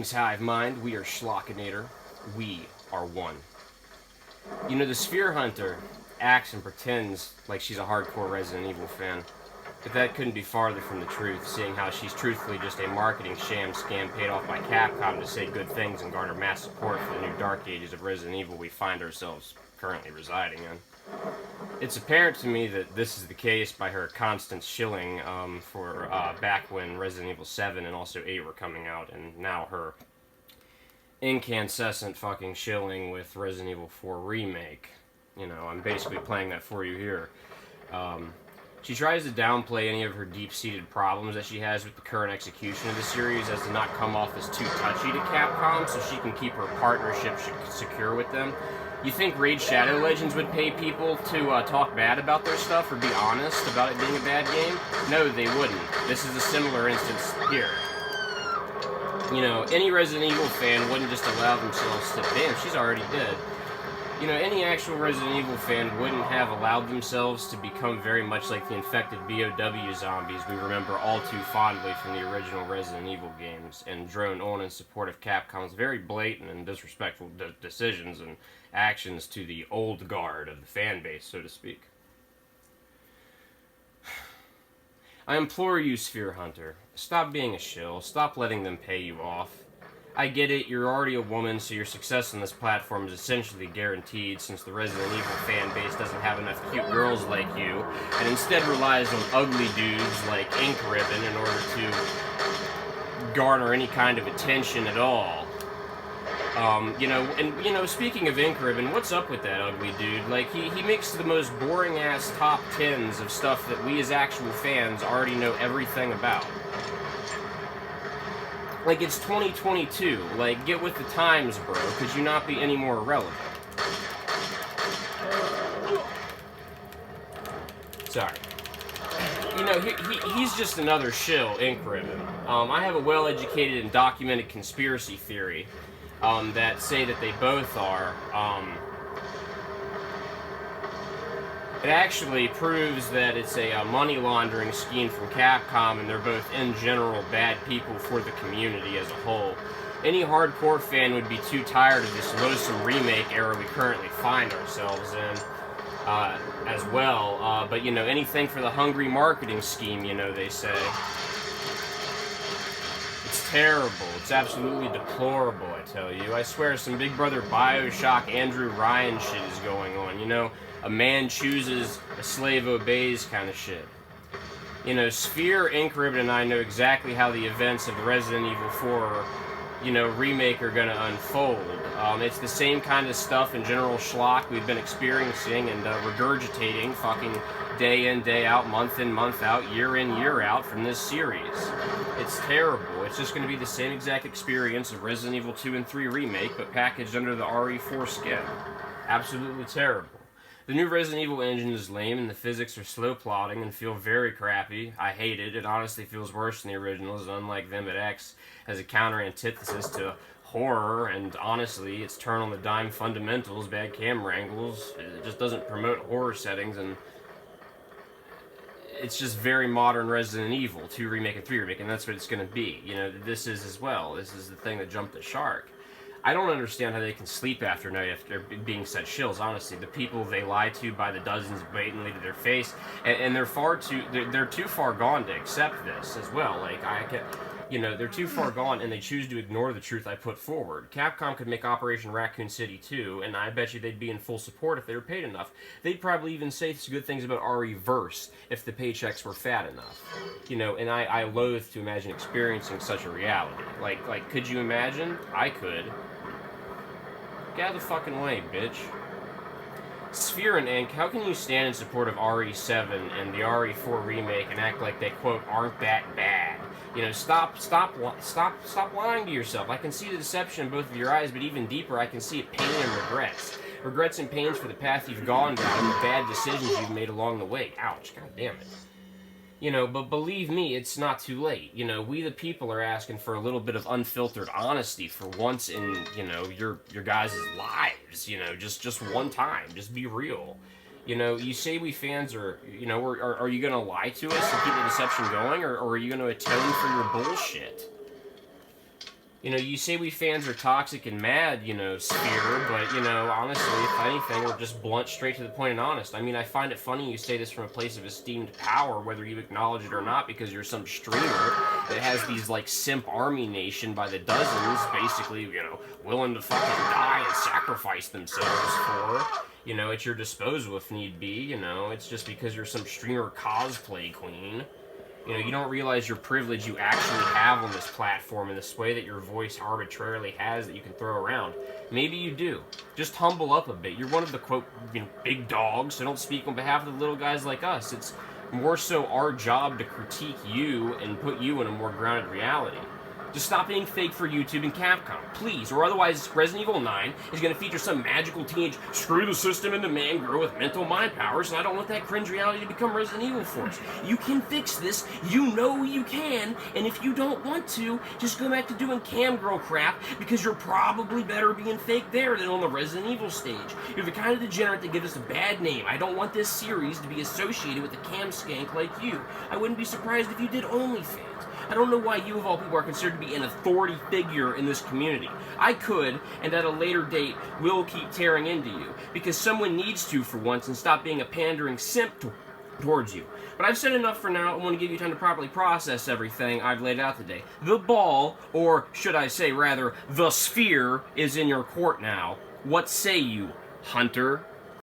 Hive Mind, we are Schlockinator. We are one. You know, the Sphere Hunter acts and pretends like she's a hardcore Resident Evil fan, but that couldn't be farther from the truth, seeing how she's truthfully just a marketing sham scam paid off by Capcom to say good things and garner mass support for the new dark ages of Resident Evil we find ourselves currently residing in. It's apparent to me that this is the case by her constant shilling for back when Resident Evil 7 and also 8 were coming out, and now her incandescent fucking shilling with Resident Evil 4 Remake. You know, I'm basically playing that for you here. She tries to downplay any of her deep-seated problems that she has with the current execution of the series as to not come off as too touchy to Capcom so she can keep her partnership secure with them. You think Raid Shadow Legends would pay people to talk bad about their stuff or be honest about it being a bad game? No, they wouldn't. This is a similar instance here. You know, any Resident Evil fan wouldn't just allow themselves to... Damn, she's already dead. You know, any actual Resident Evil fan wouldn't have allowed themselves to become very much like the infected BOW zombies we remember all too fondly from the original Resident Evil games, and drone on in support of Capcom's very blatant and disrespectful decisions and actions to the old guard of the fan base, so to speak. I implore you, Sphere Hunter, stop being a shill, stop letting them pay you off. I get it, you're already a woman, so your success on this platform is essentially guaranteed since the Resident Evil fan base doesn't have enough cute girls like you, and instead relies on ugly dudes like Ink Ribbon in order to garner any kind of attention at all. Speaking of Ink Ribbon, what's up with that ugly dude? Like, he makes the most boring-ass top 10s of stuff that we as actual fans already know everything about. Like, it's 2022. Like, get with the times, bro. Could you not be any more relevant? Sorry. You know, he's just another shill, Ink Ribbon. I have a well-educated and documented conspiracy theory that say that they both are. It actually proves that it's a money laundering scheme from Capcom, and they're both, in general, bad people for the community as a whole. Any hardcore fan would be too tired of this loathsome remake era we currently find ourselves in, as well. But, you know, anything for the hungry marketing scheme, you know, they say. It's terrible. It's absolutely deplorable, I tell you. I swear some Big Brother Bioshock Andrew Ryan shit is going on, you know? A man chooses, a slave obeys kind of shit. You know, Sphere, Ink Ribbon, and I know exactly how the events of the Resident Evil 4, remake are gonna unfold. It's the same kind of stuff and general schlock we've been experiencing and regurgitating fucking day in, day out, month in, month out, year in, year out from this series. It's terrible. It's just gonna be the same exact experience of Resident Evil 2 and 3 Remake, but packaged under the RE4 skin. Absolutely terrible. The new Resident Evil engine is lame, and the physics are slow plotting and feel very crappy. I hate it. It honestly feels worse than the originals, and unlike them, it acts as a counter-antithesis to horror, and honestly, its turn-on-the-dime fundamentals, bad camera angles, it just doesn't promote horror settings, and it's just very modern Resident Evil 2 Remake and 3 Remake, and that's what it's going to be. You know, this is as well. This is the thing that jumped the shark. I don't understand how they can sleep after night after being such shills, honestly. The people they lie to by the dozens blatantly to their face, and they're too far gone to accept this as well. Like, they're too far gone, and they choose to ignore the truth I put forward. Capcom could make Operation Raccoon City 2, and I bet you they'd be in full support if they were paid enough. They'd probably even say good things about RE-verse if the paychecks were fat enough. You know, and I loathe to imagine experiencing such a reality. Like, could you imagine? I could. Get out of the fucking way, bitch. Sphere and Ink, how can you stand in support of RE7 and the RE4 remake and act like they, quote, aren't that bad? You know, stop lying to yourself. I can see the deception in both of your eyes, but even deeper, I can see it pain and regrets. Regrets and pains for the path you've gone down and the bad decisions you've made along the way. Ouch, god damn it. You know, but believe me, it's not too late. You know, we the people are asking for a little bit of unfiltered honesty for once in, you know, your guys' lives. You know, just one time. Just be real. You know, you say we fans are, you know, are you going to lie to us and keep the deception going, or are you going to atone for your bullshit? You know, you say we fans are toxic and mad, you know, Sphere, but, you know, honestly, if anything, we're just blunt, straight to the point, and honest. I mean, I find it funny you say this from a place of esteemed power, whether you acknowledge it or not, because you're some streamer that has these, like, simp army nation by the dozens, basically, you know, willing to fucking die and sacrifice themselves for, you know, at your disposal if need be, you know. It's just because you're some streamer cosplay queen. You know, you don't realize your privilege you actually have on this platform and the sway that your voice arbitrarily has that you can throw around. Maybe you do. Just humble up a bit. You're one of the, quote, you know, big dogs, so don't speak on behalf of the little guys like us. It's more so our job to critique you and put you in a more grounded reality. Just stop being fake for YouTube and Capcom, please, or otherwise Resident Evil 9 is going to feature some magical teenage screw the system and the man grow with mental mind powers, and I don't want that cringe reality to become Resident Evil Force. You can fix this, you know you can, and if you don't want to, just go back to doing cam girl crap, because you're probably better being fake there than on the Resident Evil stage. You're the kind of degenerate that gives us a bad name. I don't want this series to be associated with a cam skank like you. I wouldn't be surprised if you did OnlyFans. I don't know why you of all people are considered to be an authority figure in this community. I could, and at a later date, will keep tearing into you, because someone needs to for once and stop being a pandering simp towards you. But I've said enough for now. I want to give you time to properly process everything I've laid out today. The ball, or should I say rather, the sphere, is in your court now. What say you, Hunter?